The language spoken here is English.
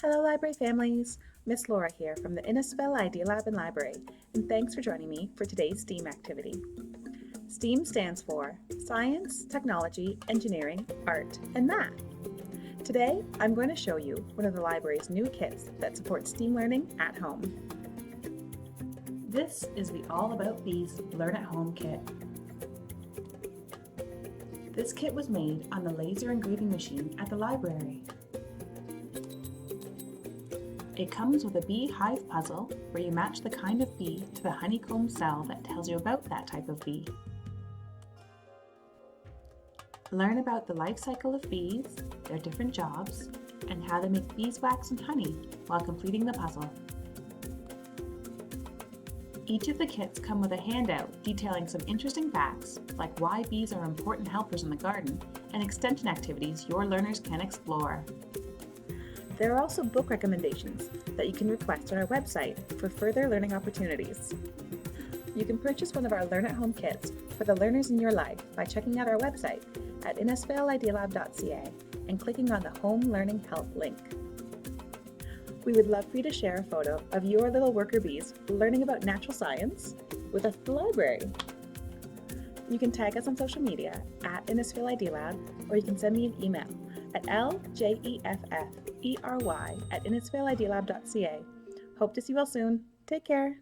Hello library families, Miss Laura here from the Innisfil Idea Lab and Library, and thanks for joining me for today's STEAM activity. STEAM stands for Science, Technology, Engineering, Art, and Math. Today, I'm going to show you one of the library's new kits that supports STEAM learning at home. This is the All About Bees Learn at Home kit. This kit was made on the laser engraving machine at the library. It comes with a bee hive puzzle where you match the kind of bee to the honeycomb cell that tells you about that type of bee. Learn about the life cycle of bees, their different jobs, and how they make beeswax and honey while completing the puzzle. Each of the kits come with a handout detailing some interesting facts like why bees are important helpers in the garden and extension activities your learners can explore. There are also book recommendations that you can request on our website for further learning opportunities. You can purchase one of our Learn at Home kits for the learners in your life by checking out our website at innisfilidealab.ca and clicking on the Home Learning Help link. We would love for you to share a photo of your little worker bees learning about natural science with us at the library. You can tag us on social media at Innisfil Idea Lab, or you can send me an email at ljefffery@innisfilidealab.ca. Hope to see you all soon. Take care.